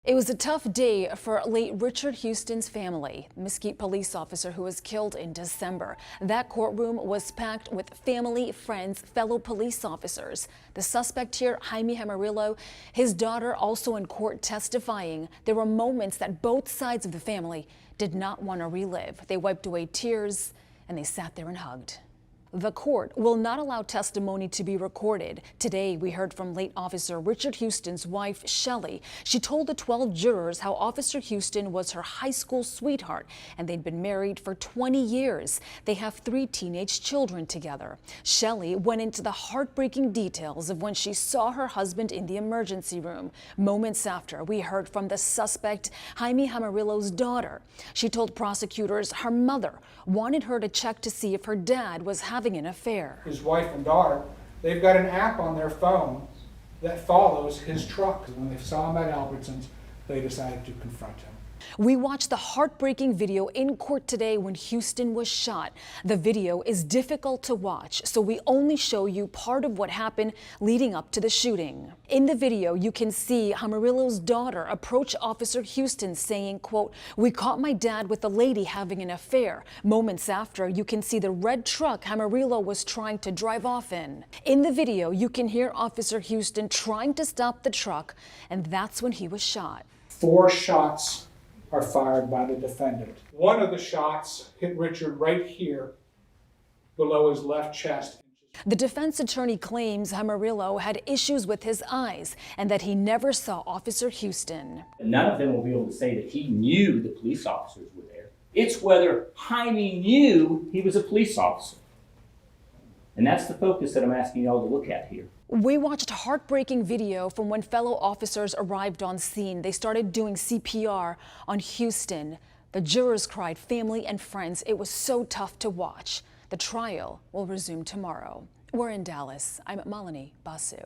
It was a tough day for late Richard Houston's family, Mesquite police officer who was killed in December. That courtroom was packed with family, friends, fellow police officers. The suspect here, Jaramillo, his daughter also in court testifying. There were moments that both sides of the family did not want to relive. They wiped away tears and they sat there and hugged. The court will not allow testimony to be recorded. Today, we heard from late Officer Richard Houston's wife, Shelley. She told the 12 jurors how Officer Houston was her high school sweetheart, and they'd been married for 20 years. They have 3 teenage children together. Shelley went into the heartbreaking details of when she saw her husband in the emergency room. Moments after, we heard from the suspect, Jaramillo's daughter. She told prosecutors her mother wanted her to check to see if her dad was having an affair. His wife and daughter, they've got an app on their phone that follows his truck. When they saw him at Albertsons, they decided to confront him. We watched the heartbreaking video in court today when Houston was shot. The video is difficult to watch, so we only show you part of what happened leading up to the shooting. In the video, you can see Jaramillo's daughter approach Officer Houston saying, quote, "We caught my dad with a lady having an affair." Moments after, you can see the red truck Jaramillo was trying to drive off in. In the video, you can hear Officer Houston trying to stop the truck, and that's when he was shot. 4 shots are fired by the defendant. One of the shots hit Richard right here below his left chest. The defense attorney claims Jaramillo had issues with his eyes and that he never saw Officer Houston. None of them will be able to say that he knew the police officers were there. It's whether Jaime knew he was a police officer. And that's the focus that I'm asking y'all to look at here. We watched heartbreaking video from when fellow officers arrived on scene. They started doing CPR on Houston. The jurors cried, family and friends. It was so tough to watch. The trial will resume tomorrow. We're in Dallas. I'm Malini Basu.